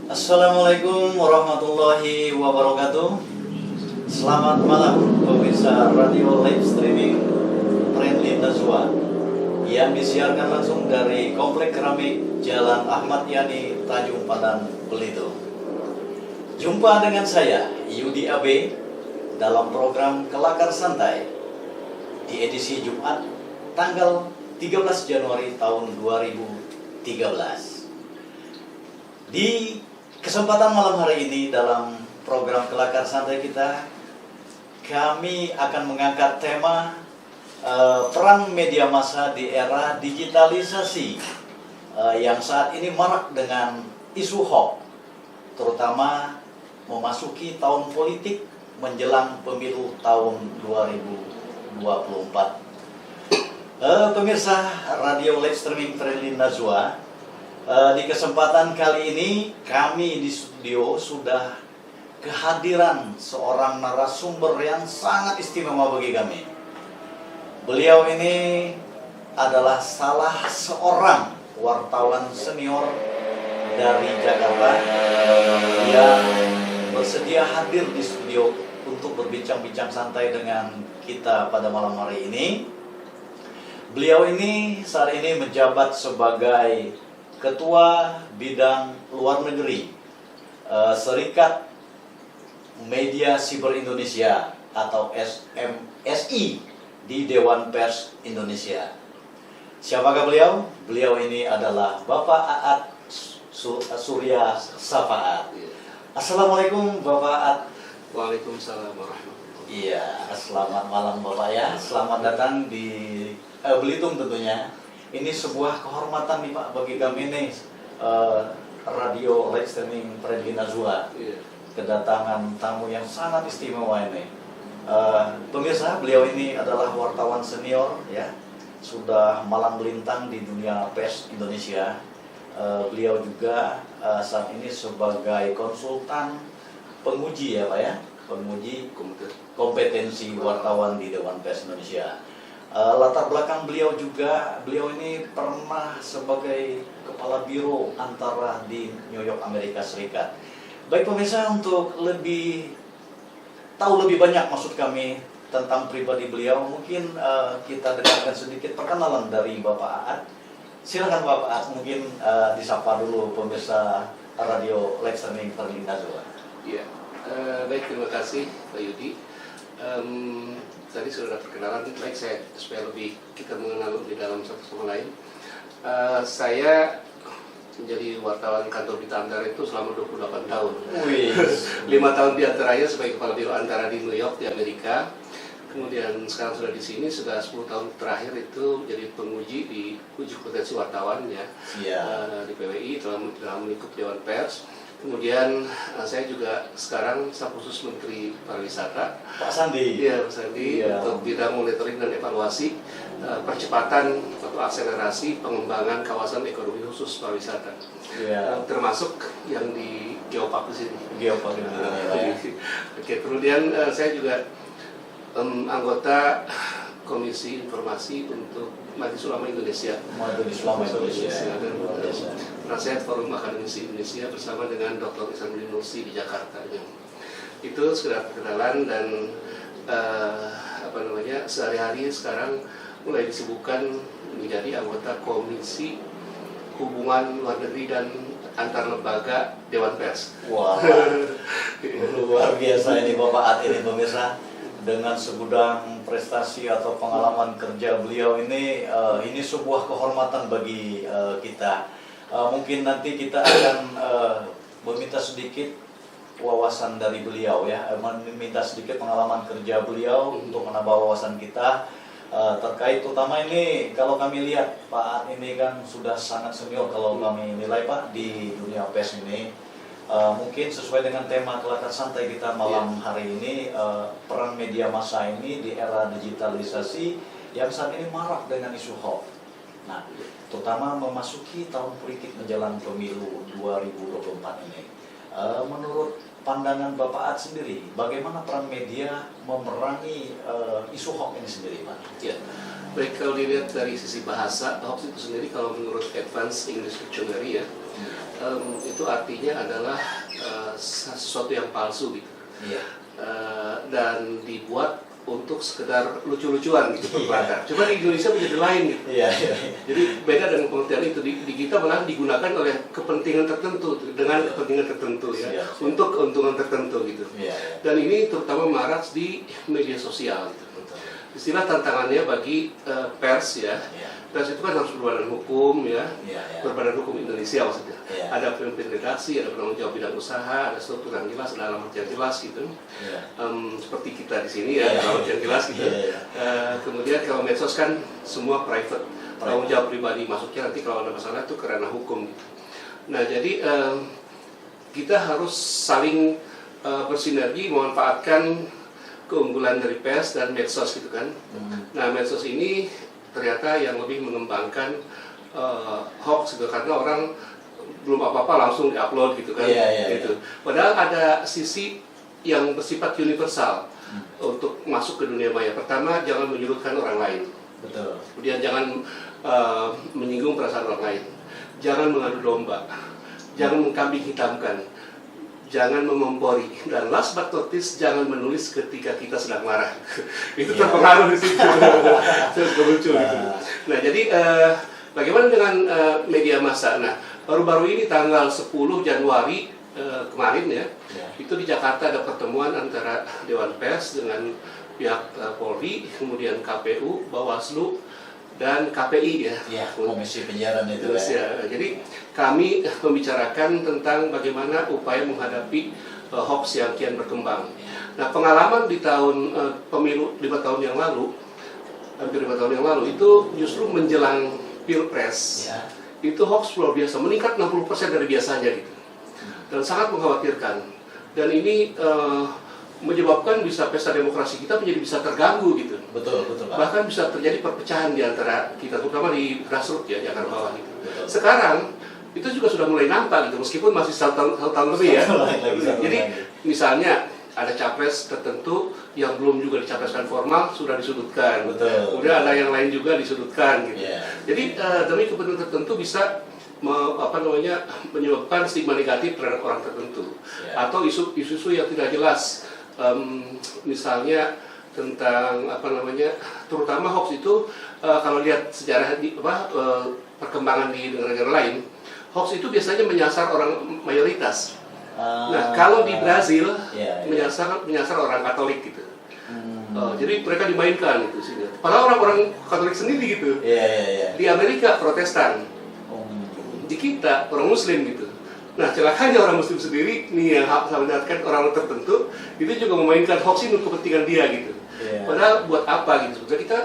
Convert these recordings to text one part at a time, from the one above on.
Assalamualaikum warahmatullahi wabarakatuh. Selamat malam pemirsa radio live streaming Friendly Nazwa yang disiarkan langsung dari Komplek Keramik Jalan Ahmad Yani, Tanjung Padang, Belitung. Jumpa dengan saya Yudi AB dalam program Kelakar Santai di edisi Jumat tanggal 13 Januari tahun 2013. Di kesempatan malam hari ini dalam program Kelakar Santai kita, kami akan mengangkat tema peran media massa di era digitalisasi yang saat ini marak dengan isu hoax, terutama memasuki tahun politik menjelang pemilu tahun 2024. Pemirsa radio live streaming Friendly Nazwa, di kesempatan kali ini kami di studio sudah kehadiran seorang narasumber yang sangat istimewa bagi kami. Beliau ini adalah salah seorang wartawan senior dari Jakarta yang bersedia hadir di studio untuk berbincang-bincang santai dengan kita pada malam hari ini. Beliau ini saat ini menjabat sebagai Ketua Bidang Luar Negeri Serikat Media Siber Indonesia atau SMSI di Dewan Pers Indonesia. Siapakah beliau? Beliau ini adalah Bapak Aat Surya Safaat. Assalamualaikum Bapak Aat. Waalaikumsalam warahmatullahi wabarakatuh. Iya, selamat malam Bapak ya. Selamat datang di Belitung tentunya. Ini sebuah kehormatan nih Pak bagi kami nih, radio live streaming Friendly Nazwa. Kedatangan tamu yang sangat istimewa ini. Pemirsa, beliau ini adalah wartawan senior ya, sudah malang melintang di dunia pers Indonesia. Beliau juga saat ini sebagai konsultan penguji ya Pak ya, penguji kompetensi wartawan di Dewan Pers Indonesia. Latar belakang beliau juga, beliau ini pernah sebagai kepala biro antara di New York, Amerika Serikat. Baik pemirsa, untuk tahu lebih banyak maksud kami tentang pribadi beliau, mungkin kita dengarkan sedikit perkenalan dari Bapak Aat. Silakan Bapak Aat, mungkin disapa dulu pemirsa radio live streaming Friendly Nazwa. Iya, baik, terima kasih Pak Yudi. Tadi sudah ada perkenalan, baik saya supaya lebih kita mengenal di dalam satu sama lain. Saya menjadi wartawan kantor Berita Antara itu selama 28 tahun. 5 tahun di antaranya sebagai kepala biro antara di New York di Amerika. Kemudian sekarang sudah di sini, sudah 10 tahun terakhir itu menjadi penguji di uji kompetensi wartawan ya, di PWI dalam lingkup Dewan Pers. Kemudian saya juga sekarang staf khusus Menteri Pariwisata Pak Sandi. Iya, Pak Sandi, untuk bidang monitoring dan evaluasi percepatan atau akselerasi pengembangan kawasan ekonomi khusus pariwisata. Termasuk yang di Geopark di sini. Geopark ini. Oke, kemudian saya juga anggota Komisi Informasi untuk Majelis Ulama Indonesia. Majelis Ulama Indonesia. Dan Nasihat Forum Akademisi Indonesia bersama dengan Dr. Ihsanuddin Nursi di Jakarta. Itu sudah perkenalan dan sehari-hari sekarang mulai disebutkan menjadi anggota Komisi Hubungan Luar Negeri dan Antar Lembaga Dewan Pers. Wah, luar biasa ini Bapak At ini pemirsa, dengan segudang prestasi atau pengalaman kerja beliau ini sebuah kehormatan bagi kita. Mungkin nanti kita akan meminta sedikit wawasan dari beliau ya, meminta sedikit pengalaman kerja beliau untuk menambah wawasan kita terkait utama ini. Kalau kami lihat Pak At ini kan sudah sangat senior kalau kami nilai Pak di dunia pers ini. Mungkin sesuai dengan tema Kelakar Santai kita malam hari ini, peran media massa ini di era digitalisasi yang saat ini marak dengan isu hoax. Nah, terutama memasuki tahun politik menjelang pemilu 2024 ini. Menurut pandangan Bapak At sendiri, bagaimana peran media memerangi isu hoax ini sendiri, Pak? Ya, baik, kalau dilihat dari sisi bahasa, hoax itu sendiri kalau menurut Advanced English Dictionary ya, itu artinya adalah sesuatu yang palsu gitu. Iya. Dan dibuat untuk sekedar lucu-lucuan gitu berbakar. Cuma di Indonesia menjadi lain gitu. Iya. Jadi beda dengan pengertian itu, di kita malah digunakan oleh kepentingan tertentu, dengan kepentingan tertentu ya, untuk keuntungan tertentu gitu. Iya. Dan ini terutama marak di media sosial gitu. Istilah tantangannya bagi pers ya. Pers itu kan harus berbadan hukum ya, berbadan hukum Indonesia maksudnya. Ada pemimpin redaksi, ada penanggung jawab bidang usaha, ada struktur yang jelas, ada alamat yang jelas gitu. Seperti kita di sini ya, alamat yang jelas gitu. Kemudian kalau medsos kan semua private, tanggung jawab pribadi, masuknya nanti kalau ada masalah itu ke ranah hukum gitu. Nah jadi kita harus saling bersinergi memanfaatkan keunggulan dari pers dan medsos gitu kan. Nah medsos ini ternyata yang lebih mengembangkan hoax gitu, karena orang belum apa-apa langsung diupload gitu kan. Gitu. Padahal ada sisi yang bersifat universal untuk masuk ke dunia maya. Pertama, jangan menyudutkan orang lain. Betul. Kemudian jangan menyinggung perasaan orang lain. Jangan mengadu domba. Jangan mengkambing hitamkan. Jangan mengompori, dan last but not least, jangan menulis ketika kita sedang marah. Itu terpengaruh di situ. Lucu gitu. Nah jadi bagaimana dengan media massa? Nah baru-baru ini tanggal 10 Januari kemarin ya, itu di Jakarta ada pertemuan antara Dewan Pers dengan pihak Polri, kemudian KPU, Bawaslu, dan KPI ya, Komisi Penyiaran itu ya. Jadi kami membicarakan tentang bagaimana upaya menghadapi hoax yang kian berkembang. Nah pengalaman di tahun pemilu 5 tahun yang lalu, hampir 5 tahun yang lalu itu justru menjelang Pilpres, itu hoax luar biasa, meningkat 60% dari biasanya gitu, dan sangat mengkhawatirkan. Dan ini menyebabkan bisa pesta demokrasi kita menjadi bisa terganggu gitu. Betul Pak. Bahkan bisa terjadi perpecahan di antara kita, terutama di grassroots ya, di akar bawah gitu. Betul. Sekarang itu juga sudah mulai nampak gitu, meskipun masih satu tahun lebih ya. Jadi misalnya ada capres tertentu yang belum juga dicapreskan formal sudah disudutkan. Betul. Kemudian ada yang lain juga disudutkan gitu. Jadi demi kepentingan tertentu bisa menyebabkan stigma negatif terhadap orang tertentu, atau isu-isu yang tidak jelas. Misalnya tentang terutama hoax itu kalau lihat sejarah perkembangan di negara-negara lain, hoax itu biasanya menyasar orang mayoritas. Nah kalau di Brazil menyasar orang Katolik gitu. Jadi mereka dimainkan gitu sini. Padahal orang-orang Katolik sendiri gitu. Di Amerika Protestan, di kita orang Muslim gitu. Nah celakanya orang Muslim sendiri nih yang melihatkan orang tertentu itu juga memainkan hoax ini untuk kepentingan dia gitu. Padahal buat apa gitu? Sebetulnya kita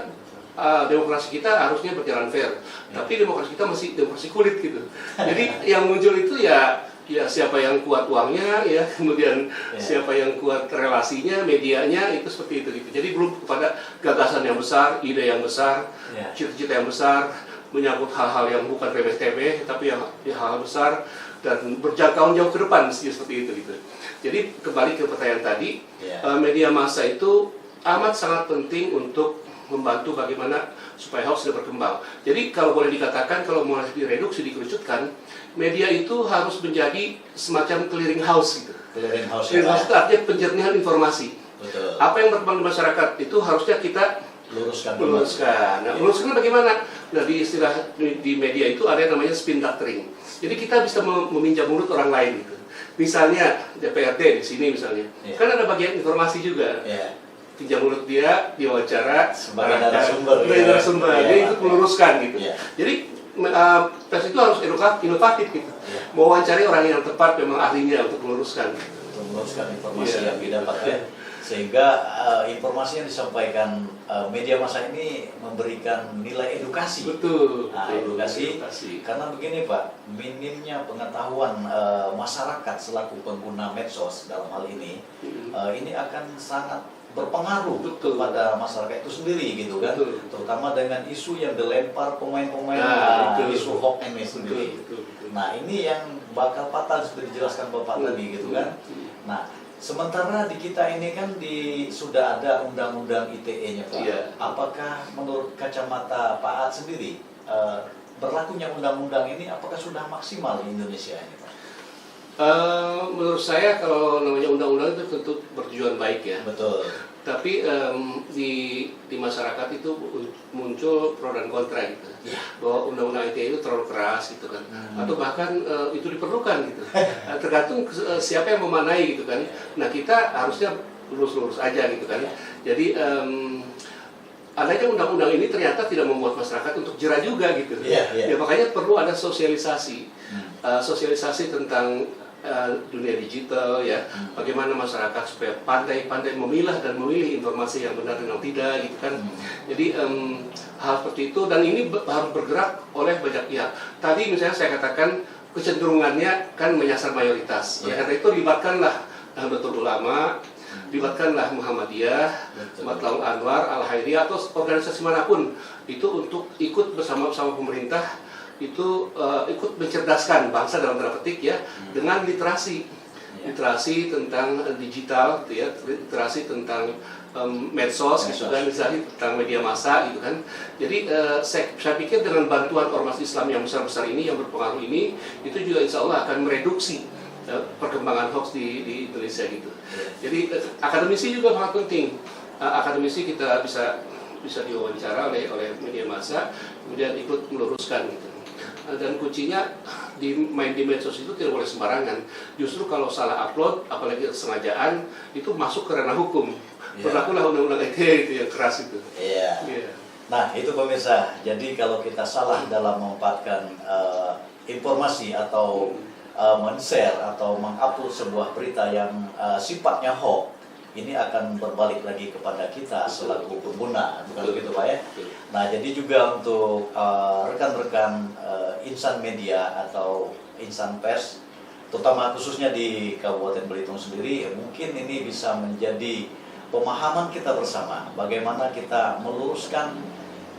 demokrasi kita harusnya berjalan fair, tapi demokrasi kita masih demokrasi kulit gitu. Jadi yang muncul itu ya siapa yang kuat uangnya ya, kemudian siapa yang kuat relasinya, medianya, itu seperti itu gitu. Jadi belum kepada gagasan yang besar, ide yang besar, cita-cita yang besar, menyangkut hal-hal yang bukan remeh-temeh, tapi yang hal-hal besar dan berjangkauan jauh ke depan, seperti itu gitu. Jadi kembali ke pertanyaan tadi, media massa itu amat sangat penting untuk membantu bagaimana supaya hoax tidak berkembang. Jadi kalau boleh dikatakan, kalau mau direduksi, dikerucutkan, media itu harus menjadi semacam clearing house gitu. Clearing house itu artinya penjernihan informasi. Betul. Apa yang berkembang di masyarakat itu harusnya kita Luruskan. Nah, meluruskan bagaimana? Nah, di istilah di media itu ada yang namanya spin doctoring. Jadi kita bisa meminjam mulut orang lain gitu. Misalnya DPRD di sini misalnya, kan ada bagian informasi juga. Pinjam mulut dia, diwawancara sebagai narasumber. Dia ikut meluruskan gitu. Jadi pers itu harus inovatif gitu. Mewawancari orang yang tepat memang ahlinya untuk meluruskan. Untuk meluruskan informasi yang didapat ya. Sehingga informasi yang disampaikan media massa ini memberikan nilai edukasi. Betul. Nah, edukasi. Karena begini Pak, minimnya pengetahuan masyarakat selaku pengguna medsos dalam hal ini, ini akan sangat berpengaruh kepada masyarakat itu sendiri gitu kan. Terutama dengan isu yang dilempar pemain-pemain, isu hoax ini sendiri. Nah ini yang bakal fatal seperti dijelaskan Bapak tadi gitu kan. Nah sementara di kita ini kan sudah ada undang-undang ITE-nya Pak. Apakah menurut kacamata Pak Aat sendiri berlakunya undang-undang ini apakah sudah maksimal di Indonesia ini Pak? Menurut saya kalau namanya undang-undang itu tentu bertujuan baik ya. Betul. Tapi di masyarakat itu muncul pro dan kontra gitu. Bahwa undang-undang ITE itu terlalu keras gitu kan. Atau bahkan itu diperlukan gitu. Tergantung siapa yang memanai gitu kan. Nah kita harusnya lurus-lurus aja gitu kan. Jadi adanya undang-undang ini ternyata tidak membuat masyarakat untuk jera juga gitu. Ya makanya perlu ada sosialisasi. Sosialisasi tentang dunia digital ya, bagaimana masyarakat supaya pandai-pandai memilah dan memilih informasi yang benar dan yang tidak gitu kan. Jadi hal seperti itu dan ini harus bergerak oleh banyak pihak. Tadi misalnya saya katakan kecenderungannya kan menyasar mayoritas. Oleh karena itu libatkanlah Nahdlatul Ulama, libatkanlah Muhammadiyah, Matlaul Anwar, Al-Khairiyah atau organisasi manapun itu untuk ikut bersama-sama pemerintah itu ikut mencerdaskan bangsa dalam tanda petik ya dengan literasi tentang digital gitu ya, literasi tentang medsos gitu kan, literasi tentang media massa gitu kan. Jadi saya pikir dengan bantuan ormas Islam yang besar-besar ini yang berpengaruh ini itu juga insya Allah akan mereduksi perkembangan hoax di Indonesia gitu. Jadi akademisi juga sangat penting. Akademisi kita bisa diwawancara oleh media massa kemudian ikut meluruskan gitu. Dan kuncinya main di medsos itu tidak boleh sembarangan. Justru kalau salah upload, apalagi kesengajaan, itu masuk ke ranah hukum. Berlakulah undang-undang ITE itu yang keras itu. Nah itu pemirsa, jadi kalau kita salah dalam memanfaatkan informasi atau men-share atau mengupload sebuah berita yang sifatnya hoax, ini akan berbalik lagi kepada kita selaku pengguna, bukan begitu Pak ya? Nah jadi juga untuk rekan-rekan insan media atau insan pers, terutama khususnya di Kabupaten Belitung sendiri, mungkin ini bisa menjadi pemahaman kita bersama, bagaimana kita meluruskan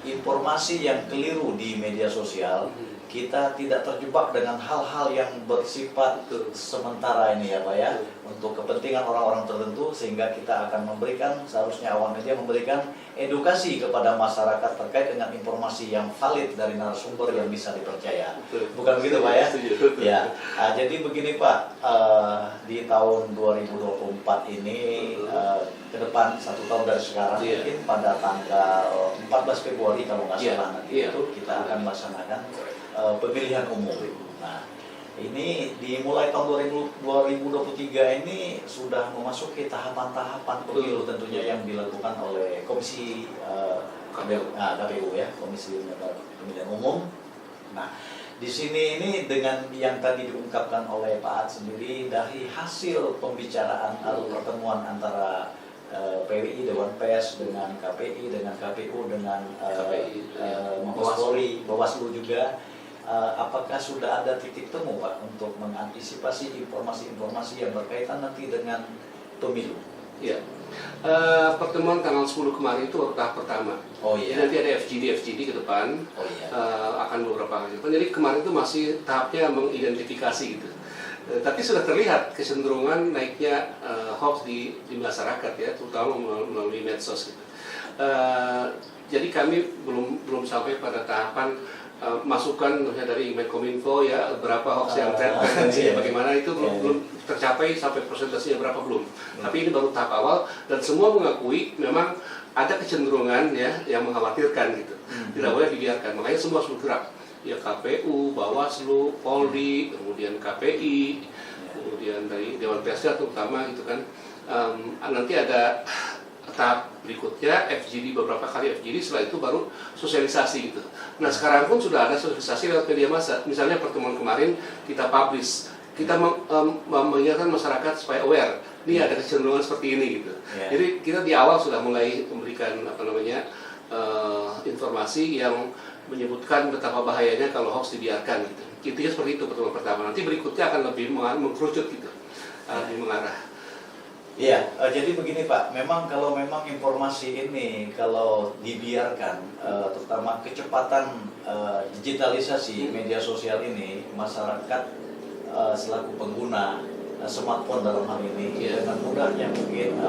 informasi yang keliru di media sosial. Kita tidak terjebak dengan hal-hal yang bersifat sementara ini ya Pak ya, untuk kepentingan orang-orang tertentu, sehingga kita akan memberikan, seharusnya awal media memberikan edukasi kepada masyarakat terkait dengan informasi yang valid dari narasumber yang bisa dipercaya. Bukan begitu Pak ya? Ya. Jadi begini Pak, di tahun 2024 ini ke depan 1 tahun dari sekarang, mungkin pada tanggal 14 Februari kalau nggak salah nanti itu kita akan melaksanakan pemilihan umum. Nah, ini dimulai tahun 2023 ini sudah memasuki tahapan-tahapan pemilu tentunya yang dilakukan oleh Komisi KPU ya, Komisi Pemilihan Umum. Nah, di sini ini dengan yang tadi diungkapkan oleh Pak Aat sendiri dari hasil pembicaraan atau pertemuan antara PWI, Dewan Pers dengan KPI, dengan KPU, dengan Mabes Polri, Bawaslu juga. Apakah sudah ada titik temu Pak untuk mengantisipasi informasi-informasi yang berkaitan nanti dengan pemilu? Ya, pertemuan tanggal 10 kemarin itu baru tahap pertama. Nanti ada FGD ke depan, akan beberapa kali. Jadi kemarin itu masih tahapnya mengidentifikasi gitu. Tapi sudah terlihat kecenderungan naiknya hoax di masyarakat ya, terutama melalui medsos gitu. Jadi kami belum sampai pada tahapan masukan dari Menkominfo ya, berapa hoax yang tendensinya bagaimana itu belum tercapai, sampai persentasenya berapa belum. Tapi ini baru tahap awal dan semua mengakui memang ada kecenderungan ya yang mengkhawatirkan gitu. Tidak boleh dibiarkan. Makanya semua harus bergerak. Ya KPU, Bawaslu, Polri, kemudian KPI, kemudian dari Dewan Pers terutama gitu kan. Nanti ada tahap berikutnya FGD, beberapa kali FGD, setelah itu baru sosialisasi gitu. Nah sekarang pun sudah ada sosialisasi lewat media massa. Misalnya pertemuan kemarin kita publish, kita mengingatkan masyarakat supaya aware. Ini ada kecenderungan seperti ini gitu. Jadi kita di awal sudah mulai memberikan informasi yang menyebutkan betapa bahayanya kalau hoax dibiarkan gitu. Intinya seperti itu pertemuan pertama. Nanti berikutnya akan lebih mengkerucut gitu, lebih mengarah. Iya, jadi begini Pak, memang kalau memang informasi ini kalau dibiarkan, terutama kecepatan digitalisasi media sosial ini, masyarakat selaku pengguna smartphone dalam hal ini dengan mudahnya mungkin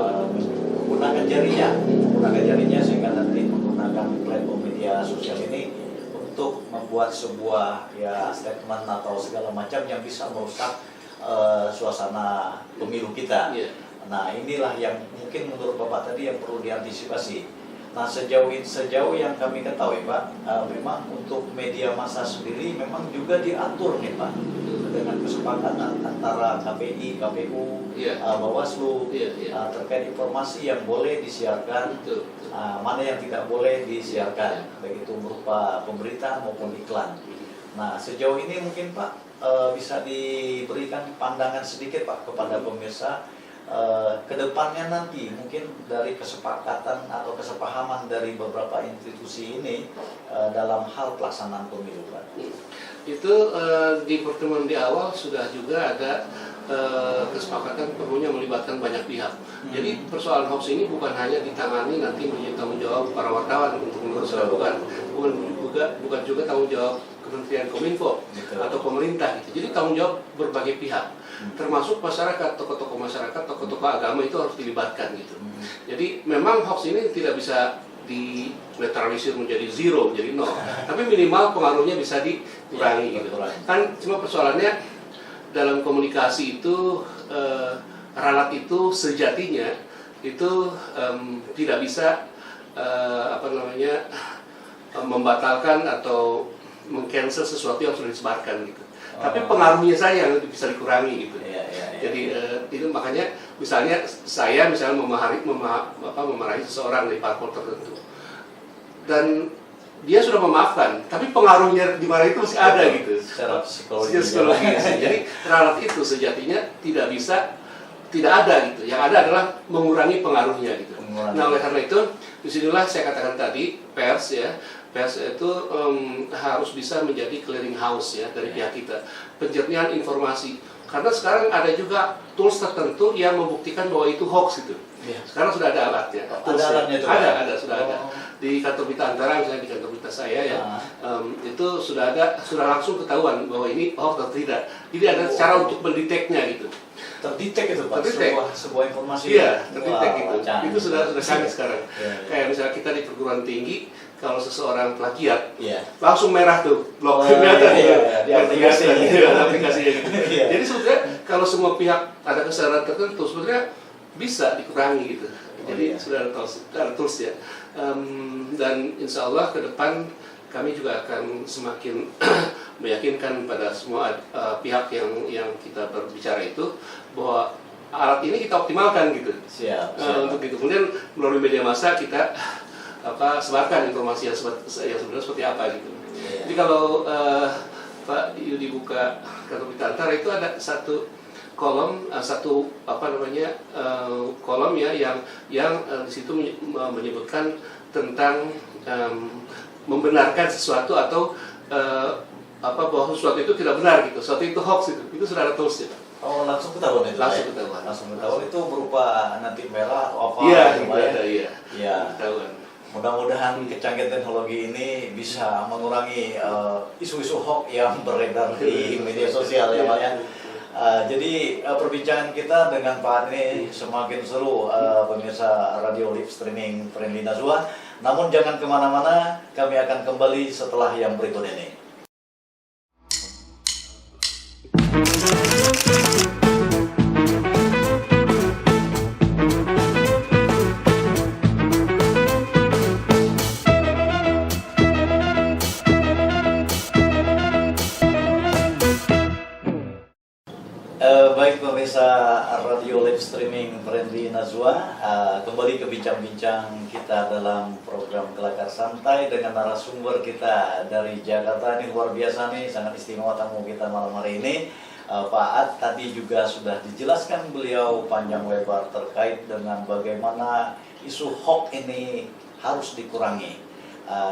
menggunakan jarinya sehingga nanti menggunakan platform media sosial ini untuk membuat sebuah ya statement atau segala macam yang bisa merusak suasana pemilu kita. Nah inilah yang mungkin menurut Bapak tadi yang perlu diantisipasi. Nah sejauh yang kami ketahui Pak, memang untuk media massa sendiri memang juga diatur nih Pak dengan kesepakatan antara KPI, KPU, Bawaslu terkait informasi yang boleh disiarkan, mana yang tidak boleh disiarkan, baik itu berupa pemberitaan maupun iklan. Nah sejauh ini mungkin Pak bisa diberikan pandangan sedikit Pak kepada pemirsa. Kedepannya nanti mungkin dari kesepakatan atau kesepahaman dari beberapa institusi ini dalam hal pelaksanaan pemilu Pak. Itu di pertemuan di awal sudah juga ada kesepakatan perlunya melibatkan banyak pihak. Jadi persoalan hoax ini bukan hanya ditangani nanti menjadi tanggung jawab para wartawan untuk meluruskan, bukan juga tanggung jawab Kementerian Kominfo atau pemerintah gitu. Jadi tanggung jawab berbagai pihak, termasuk masyarakat, tokoh-tokoh masyarakat, tokoh-tokoh agama itu harus dilibatkan gitu. Jadi memang hoax ini tidak bisa dinetralisir menjadi zero, menjadi nol, tapi minimal pengaruhnya bisa dikurangi gitu. Kan cuma persoalannya dalam komunikasi itu ralat itu sejatinya itu tidak bisa membatalkan atau meng-cancel sesuatu yang sudah disebarkan gitu. Tapi pengaruhnya saja yang bisa dikurangi gitu. Jadi itu makanya misalnya saya memarahi seseorang dari parpol tertentu dan dia sudah memaafkan, tapi pengaruhnya di mana itu masih ada gitu. Secara psikologis. Jadi ralat itu sejatinya tidak ada gitu. Yang ada adalah mengurangi pengaruhnya gitu. Nah oleh karena itu disinilah saya katakan tadi pers itu harus bisa menjadi clearing house ya dari pihak kita, penjernihan informasi. Karena sekarang ada juga tools tertentu yang membuktikan bahwa itu hoax gitu. Sekarang sudah ada alatnya. Ada alatnya itu? Sudah ada. Di kantor berita Antara, misalnya di kantor berita saya ya, itu sudah langsung ketahuan bahwa ini hoax atau tidak. Jadi ada cara untuk mendeteknya gitu. Terdetek itu Pak, sebuah informasi. Iya, terdetek gitu. Itu sudah canggih sekarang. Kayak misalnya kita di perguruan tinggi, kalau seseorang plagiat, langsung merah tuh blok di aplikasinya gitu. Jadi sebenarnya kalau semua pihak ada kesadaran tertentu, sebenarnya bisa dikurangi gitu. Jadi sudah ada tools ya. Dan insya Allah ke depan kami juga akan semakin meyakinkan pada semua pihak yang kita berbicara itu bahwa alat ini kita optimalkan gitu. Siap. Untuk itu kemudian melalui media massa kita sebarkan informasi yang sebenarnya seperti apa gitu. Jadi kalau Pak Yudi buka kantor berita Antara itu ada satu kolom, kolom ya yang di situ menyebutkan tentang membenarkan sesuatu atau bahwa sesuatu itu tidak benar gitu, sesuatu itu hoax itu sudah ada toolsnya. Oh langsung ketahuan itu? Langsung ketahuan itu berupa nanti merah atau apa? Iya. Ketahuan. Mudah-mudahan kecanggihan teknologi ini bisa mengurangi isu-isu hoax yang beredar di media sosial ya Pak ya. Jadi perbincangan kita dengan Pak ini semakin seru pemirsa radio live streaming Friendly Nazwa. Namun jangan kemana-mana, kami akan kembali setelah yang berikut ini. Baik pemirsa radio live streaming Friendly Nazwa, kembali ke bincang-bincang kita dalam program Kelakar Santai dengan narasumber kita dari Jakarta. Ini luar biasa nih, sangat istimewa tamu kita malam hari ini. Pak Ad tadi juga sudah dijelaskan beliau panjang lebar terkait dengan bagaimana isu hoax ini harus dikurangi.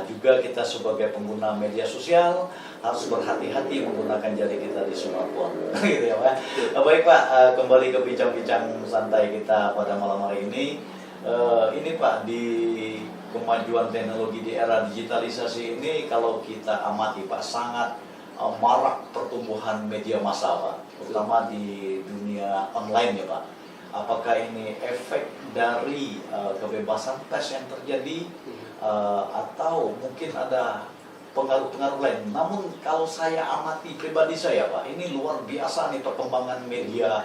Juga kita sebagai pengguna media sosial harus berhati-hati menggunakan jari kita di smartphone. Gitu ya Pak. Baik Pak, kembali ke bincang-bincang santai kita pada malam hari ini. Ini Pak, di kemajuan teknologi di era digitalisasi ini kalau kita amati Pak, sangat marak pertumbuhan media massa Pak, terutama di dunia online ya Pak. Apakah ini efek dari kebebasan pers yang terjadi atau mungkin ada pengaruh-pengaruh lain? Namun kalau saya amati pribadi saya Pak, ini luar biasa nih perkembangan media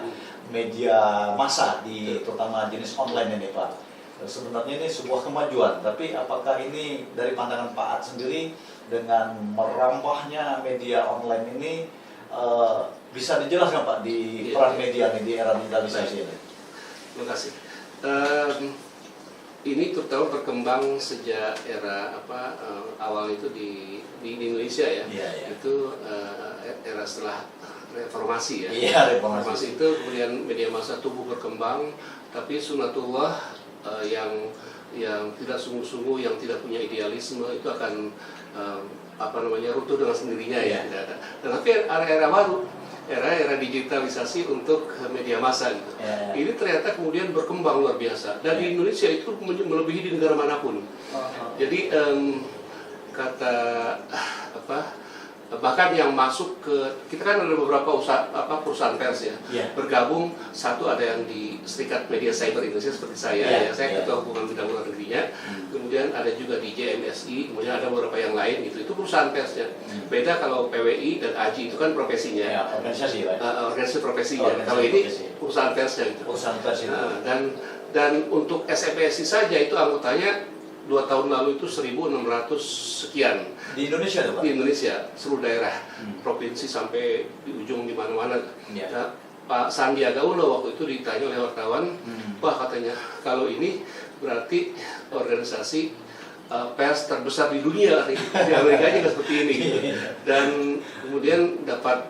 massa di terutama jenis online ini Pak. Sebenarnya ini sebuah kemajuan, tapi apakah ini dari pandangan Pak Ad sendiri dengan merambahnya media online ini bisa dijelaskan Pak di peran media nih di era digitalisasi ini? Terima kasih. Ini terutama berkembang sejak era awal itu di Indonesia ya. Itu era setelah reformasi ya. Reformasi itu kemudian media massa tumbuh berkembang, tapi sunatullah yang tidak sungguh-sungguh, yang tidak punya idealisme itu akan runtuh dengan sendirinya ya. Dan tapi era baru, era digitalisasi untuk media massa gitu. Ini ternyata kemudian berkembang luar biasa, dan di Indonesia itu melebihi di negara manapun. Jadi bahkan yang masuk ke kita kan ada beberapa perusahaan pers ya, bergabung. Satu ada yang di Serikat Media Cyber Indonesia seperti saya, saya ketua hubungan bidang luar negerinya. Kemudian ada juga di JMSI, kemudian ada beberapa yang lain itu perusahaan persnya. Beda kalau PWI dan AJI itu kan profesinya, organisasi profesinya. Kalau ini perusahaan persnya gitu. Perusahaan pers itu. Dan untuk SMPSI saja itu anggotanya 2 tahun lalu itu 1.600 sekian. Di Indonesia tuh Pak? Di Indonesia, seluruh daerah, provinsi sampai di ujung di mana-mana. Nah, Pak Sandiaga Uno waktu itu ditanya oleh wartawan, Pak katanya, kalau ini berarti organisasi pers terbesar di dunia, di Amerika juga seperti ini. Gitu. Dan kemudian dapat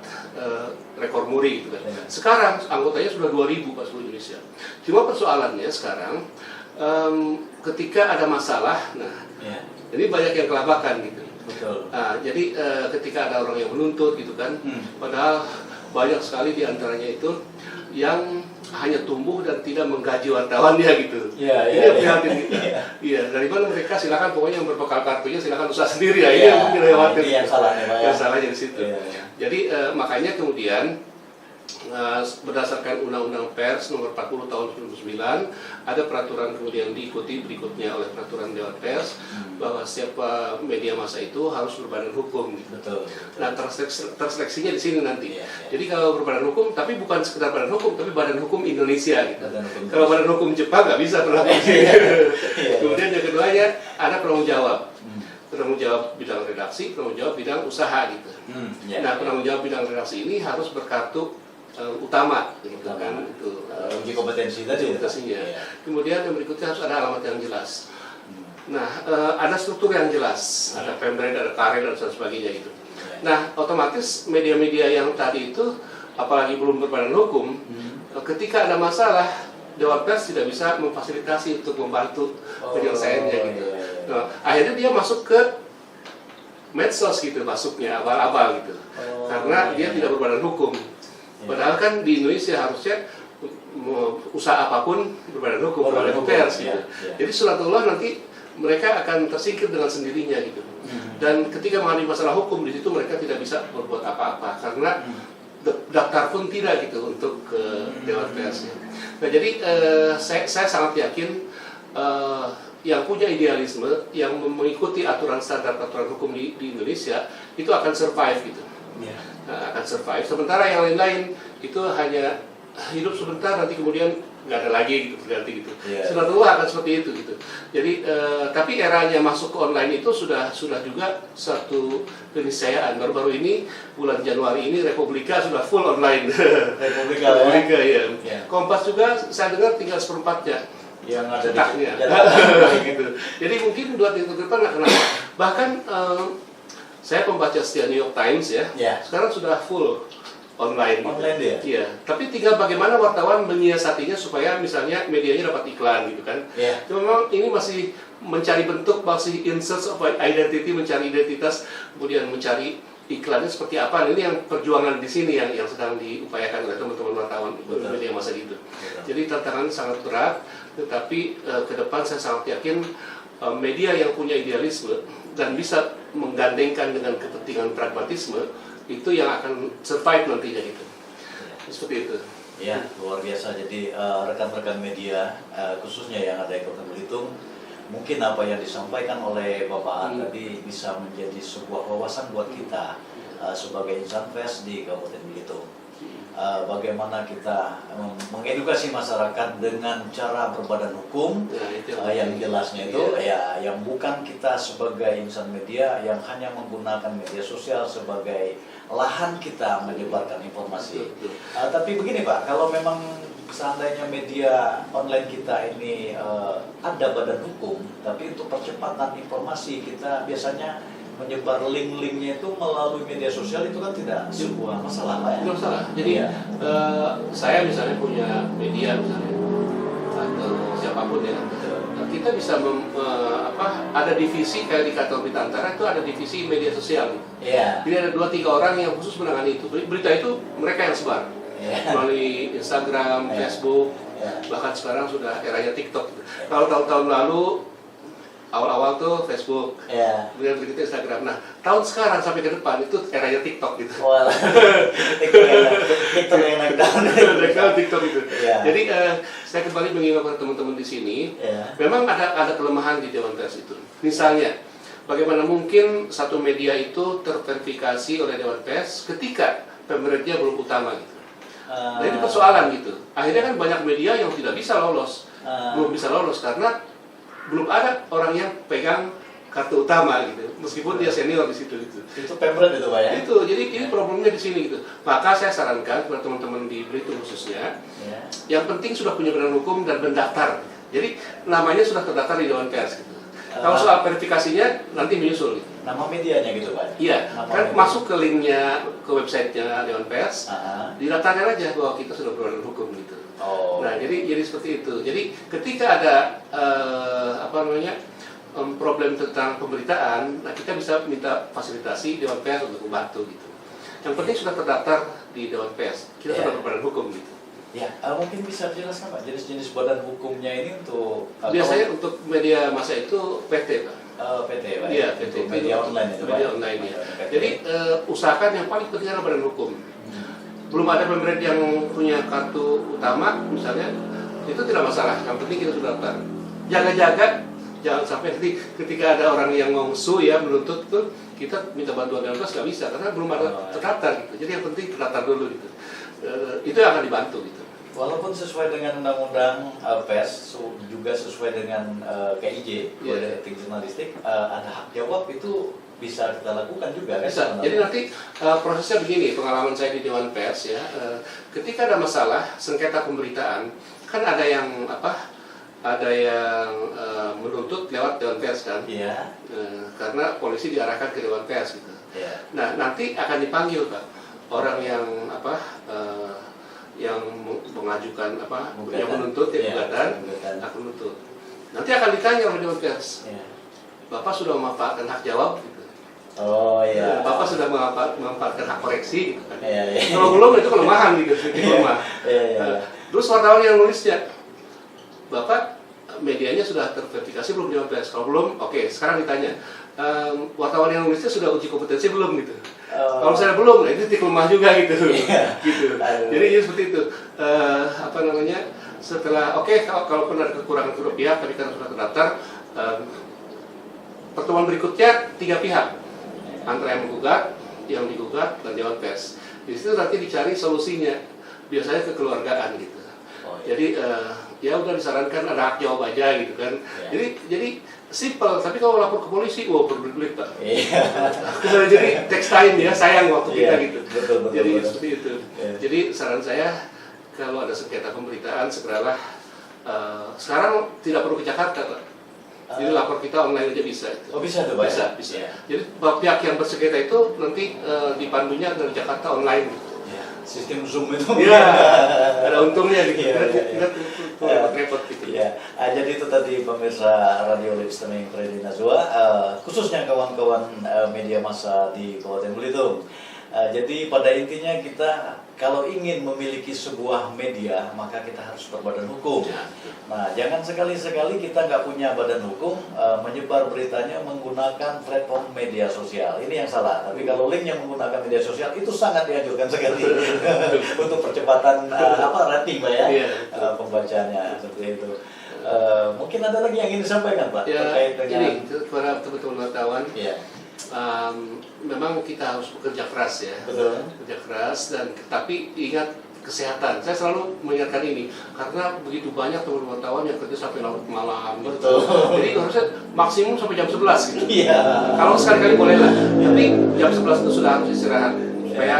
rekor muri gitu kan. Sekarang anggotanya sudah 2.000 Pak seluruh Indonesia. Cuma persoalannya sekarang, ketika ada masalah, ini banyak yang kelabakan gitu. Betul. Jadi ketika ada orang yang menuntut gitu kan, padahal banyak sekali diantaranya itu yang hanya tumbuh dan tidak menggaji wartawannya gitu. Ini prihatin kita. Dari mana mereka silakan, pokoknya yang berbekal kartunya silakan usaha sendiri ya. Ini yang mungkin khawatir. Yang salahnya Pak. Yang salahnya di situ. Jadi makanya kemudian berdasarkan Undang-Undang Pers Nomor 40 Tahun 2009 ada peraturan kemudian diikuti berikutnya oleh peraturan Dewan Pers bahwa siapa media massa itu harus berbadan hukum. Betul. Nah terseleksinya di sini nanti. Jadi kalau berbadan hukum, tapi bukan sekedar badan hukum, tapi badan hukum Indonesia gitu. Kalau badan hukum Jepang nggak bisa berlaku. Kemudian yang keduanya ada penanggung jawab. Penanggung jawab bidang redaksi, penanggung jawab bidang usaha gitu. Nah penanggung jawab bidang redaksi ini harus berkartu utama gitu kan, itu uji kompetensi tadi. Kemudian yang berikutnya harus ada alamat yang jelas. Nah, ada struktur yang jelas, ada pemret, ada karir dan sebagainya itu. Nah, otomatis media-media yang tadi itu, apalagi belum berbadan hukum, ketika ada masalah, Dewan Pers tidak bisa memfasilitasi untuk membantu penyelesaiannya gitu. Nah, akhirnya dia masuk ke medsos gitu, masuknya abal-abal gitu, karena dia tidak berbadan hukum. Padahal kan di Indonesia harusnya usaha apapun berbadan hukum, berbadan pers gitu. Jadi sunatullah nanti mereka akan tersingkir dengan sendirinya gitu. Dan ketika menghadapi masalah hukum di situ mereka tidak bisa berbuat apa-apa karena daftar pun tidak gitu untuk ke Dewan Pers. Nah jadi saya sangat yakin yang punya idealisme, yang mengikuti aturan standar aturan hukum di Indonesia itu akan survive gitu. Ya. akan survive. Sementara yang lain-lain itu hanya hidup sebentar, nanti kemudian nggak ada lagi gitu, berarti gitu. Yeah. Sudah tua akan seperti itu gitu. Jadi tapi eranya masuk ke online itu sudah juga satu keniscayaan. Baru-baru ini bulan Januari ini Republika sudah full online. Republika ya. Ya. Kompas juga saya dengar tinggal seperempatnya Yang ada cetaknya. Gitu. Jadi mungkin 2 tahun ke depan nggak kenapa. Bahkan saya pembaca setia New York Times ya. Ya. Sekarang sudah full online. Online dia? Iya. Tapi tinggal bagaimana wartawan menyiasatinya supaya misalnya medianya dapat iklan gitu kan. Iya. Cuma memang ini masih mencari bentuk, masih in search of identity, mencari identitas, kemudian mencari iklannya seperti apa. Ini yang perjuangan di sini yang sedang diupayakan oleh teman-teman wartawan media masa gitu. Betul. Jadi tantangan sangat berat, tetapi ke depan saya sangat yakin media yang punya idealisme dan bisa menggandengkan dengan kepentingan pragmatisme itu yang akan survive nantinya gitu. Seperti itu. Ya, luar biasa. Jadi rekan-rekan media khususnya yang ada di Kota Belitung, mungkin apa yang disampaikan oleh Bapak tadi bisa menjadi sebuah wawasan buat kita sebagai insan pers di Kabupaten Belitung. Bagaimana kita mengedukasi masyarakat dengan cara berbadan hukum yang jelasnya itu ya, yang bukan kita sebagai insan media yang hanya menggunakan media sosial sebagai lahan kita menyebarkan informasi. Tapi begini Pak, kalau memang seandainya media online kita ini ada badan hukum, tapi untuk percepatan informasi kita biasanya menyebar link-linknya itu melalui media sosial, itu kan tidak sebuah masalah Pak ya? Tidak masalah. Jadi saya misalnya punya media misalnya atau siapapun ya, kita bisa ada divisi kayak di kantor Berita Antara itu ada divisi media sosial. Iya. Jadi ada 2-3 orang yang khusus menangani itu. Berita itu mereka yang sebar melalui Instagram, Facebook, bahkan sekarang sudah eranya TikTok. Kalau tahun-tahun lalu awal-awal tuh Facebook, kemudian berikutnya Instagram. Nah, tahun sekarang sampai ke depan itu eranya TikTok gitu. Wah, TikTok yang naik down. TikTok itu. Ya. Jadi saya kembali mengingatkan teman-teman di sini, memang ada kelemahan di Dewan Pers itu. Misalnya, bagaimana mungkin satu media itu terverifikasi oleh Dewan Pers ketika pemerintahnya belum utama gitu. Nah, ini persoalan gitu. Akhirnya kan banyak media yang tidak bisa lolos, belum bisa lolos karena belum ada orang yang pegang kartu utama gitu, meskipun dia senior di situ gitu. Itu pemret itu Pak ya? Itu, jadi ini problemnya di sini gitu. Maka saya sarankan kepada teman-teman di Belitung khususnya, yang penting sudah punya badan hukum dan mendaftar. Jadi namanya sudah terdaftar di Dewan Pers gitu. Kalau soal verifikasinya nanti menyusul gitu. Nama medianya gitu Pak? Iya, kan masuk ke linknya, ke websitenya Dewan Pers, didaftarkan aja bahwa kita sudah berbadan hukum gitu. Nah, jadi seperti itu. Jadi ketika ada problem tentang pemberitaan, nah kita bisa minta fasilitasi Dewan Pers untuk membantu gitu. Yang penting sudah terdaftar di Dewan Pers, kita sudah berbadan hukum gitu. Ya, mungkin bisa dijelaskan Pak jenis-jenis badan hukumnya ini untuk biasanya untuk media masa itu PT Pak. PT Pak? Iya, PT. Media online itu Pak? Media online ya. Jadi usahakan yang paling penting adalah badan hukum. Belum ada pemerintah yang punya kartu utama misalnya, itu tidak masalah, yang penting kita sudah daftar. Jaga-jaga, jangan sampai nanti ketika ada orang yang mau sue ya, menuntut tuh, kita minta bantuan Dewan Pers nggak bisa, karena belum ada terdaftar gitu. Jadi yang penting terdaftar dulu gitu. Itu yang akan dibantu gitu. Walaupun sesuai dengan undang-undang pers, juga sesuai dengan KIJ, Kode Etik Jurnalistik, ada hak jawab itu bisa kita lakukan juga kan? Bisa. Jadi nanti prosesnya begini, pengalaman saya di Dewan Pers ya, ketika ada masalah sengketa pemberitaan, kan ada yang menuntut lewat Dewan Pers kan? Iya. Karena polisi diarahkan ke Dewan Pers gitu. Iya. Nah, nanti akan dipanggil Pak orang yang yang mengajukan yang menuntut gugatan akan menuntut. Nanti akan ditanya oleh Dewan Pers. Bapak sudah memanfaatkan hak jawab gitu. Oh iya. Bapak sudah memanfaatkan hak koreksi gitu kan. Iya. Kalau belum itu kelemahan gitu, lemah. Terus wartawan yang nulisnya, Bapak medianya sudah terverifikasi belum Dewan Pers? Kalau belum, oke, sekarang ditanya. Wartawan yang nulisnya sudah uji kompetensi belum gitu. Kalau saya belum, nah itu titik lemah juga gitu. Gitu. Jadi ya seperti itu. Setelah kalau pernah ada kekurangan kedua pihak, tapi karena sudah terdaftar, pertemuan berikutnya 3 pihak, antara yang menggugat, yang digugat dan Dewan Pers. Di situ nanti dicari solusinya, biasanya kekeluargaan gitu. Oh, iya. Jadi ya udah disarankan ada hak jawab aja gitu kan. Iya. Jadi simple, tapi kalau lapor ke polisi, wah berbelit-belit Pak. Iya. Jadi text time ya, sayang waktu kita Iya, gitu. betul, Jadi betul. seperti itu. Iya. Jadi saran saya kalau ada sengketa pemberitaan segeralah sekarang tidak perlu ke Jakarta Pak. Jadi lapor kita online aja bisa itu. Oh bisa tuh Pak? Bisa, ya? bisa. Iya. Jadi pihak yang bersengketa itu nanti dipandunya dari Jakarta online. Iya. Sistem Zoom itu. Iya, ada untungnya gitu. Iya, iya, iya. Tidak repot gitu. Iya, jadi itu tadi pemirsa Radio Live Streaming Freddy Nazwa, khususnya kawan-kawan media massa di Kabupaten Belitung. Jadi pada intinya kita kalau ingin memiliki sebuah media, maka kita harus berbadan hukum. Nah, jangan sekali-sekali kita nggak punya badan hukum, menyebar beritanya menggunakan platform media sosial. Ini yang salah. Tapi kalau linknya menggunakan media sosial, itu sangat dianjurkan sekali untuk percepatan rating, Pak ya, Iya. pembacanya seperti itu. Mungkin ada lagi yang ingin disampaikan, Pak, Ya, terkait dengan jadi kepada teman-teman wartawan, Iya, memang kita harus bekerja keras ya. betul. Bekerja keras tapi ingat kesehatan. Saya selalu mengingatkan ini karena begitu banyak teman-teman wartawan yang kerja sampai larut malam. Betul. Jadi harusnya maksimum sampai jam 11 gitu. Iya. Kalau sekali-kali boleh lah. Tapi jam 11 itu sudah harus istirahat supaya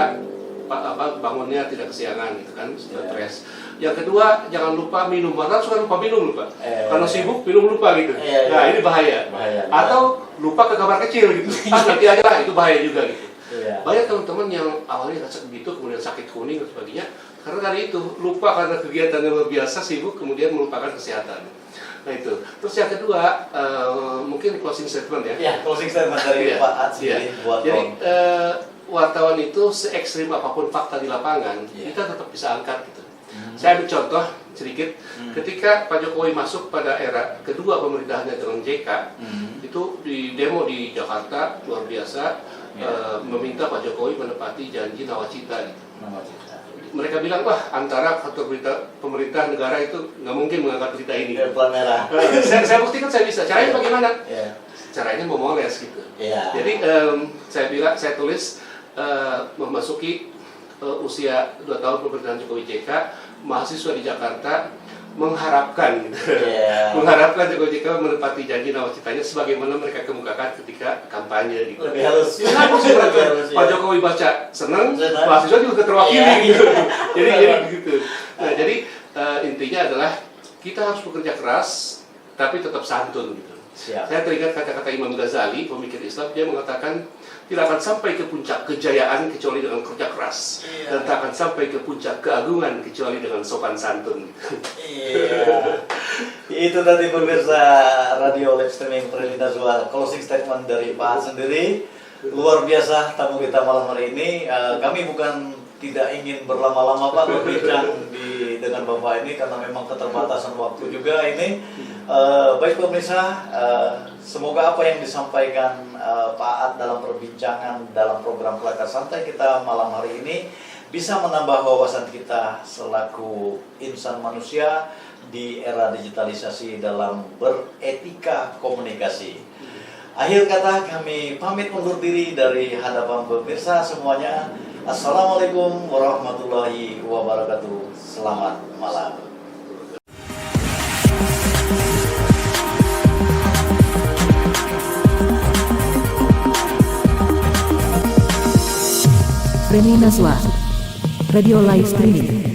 bangunnya tidak kesiangan gitu kan, stres. Yang kedua, jangan lupa minum. Karena suka lupa minum lupa. Kalau sibuk minum lupa gitu. Nah, ini bahaya. Atau lupa ke kamar kecil gitu. Nanti aja lah, itu bahaya juga gitu. Iya. Banyak teman-teman yang awalnya rasa begitu, kemudian sakit kuning dan sebagainya. Karena tadi itu lupa karena kegiatan yang luar biasa, sibuk, kemudian melupakan kesehatan. Nah itu. Terus yang kedua, mungkin closing statement ya. Ya, closing statement dari Iya. Pak Ad sendiri buat Jadi kawan. wartawan itu se-ekstrim apapun fakta di lapangan, Iya. kita tetap bisa angkat gitu. Saya ambil contoh sedikit, ketika Pak Jokowi masuk pada era kedua pemerintahannya dengan JK, itu di demo di Jakarta luar biasa, meminta Pak Jokowi menepati janji nawacita gitu. Mereka bilang, wah antara kantor pemerintah negara itu nggak mungkin mengangkat berita ini. Plan merah. Saya buktikan saya bisa. Caranya bagaimana? Iya. Caranya memoles gitu. Iya. Jadi saya tulis memasuki usia 2 tahun pemerintahan Jokowi JK, mahasiswa di Jakarta mengharapkan mengharapkan Jokowi JK menepati janji nawacitanya sebagaimana mereka kemukakan ketika kampanye gitu. Lebih halus. Pak Jokowi baca senang, mahasiswa juga terwakili gitu. Jadi gitu. Nah, jadi intinya adalah kita harus bekerja keras tapi tetap santun gitu. Siap. Saya teringat kata-kata Imam Ghazali, pemikir Islam, dia mengatakan tidak akan sampai ke puncak kejayaan kecuali dengan kerja keras, dan tak akan sampai ke puncak keagungan kecuali dengan sopan santun. Iya. Itu tadi pemirsa Radio Live Streaming Freddy Nazwa, closing statement dari Pak sendiri. Luar biasa tamu kita malam hari ini. Kami bukan tidak ingin berlama-lama Pak berbincang dengan Bapak ini karena memang keterbatasan waktu juga ini. Baik pemirsa, semoga apa yang disampaikan Pak Ad dalam perbincangan dalam program Kelakar Santai kita malam hari ini bisa menambah wawasan kita selaku insan manusia di era digitalisasi dalam beretika komunikasi. Akhir kata kami pamit undur diri dari hadapan pemirsa semuanya. Assalamualaikum warahmatullahi wabarakatuh. Selamat malam. Freddy Nazwa, Radio Live Streaming.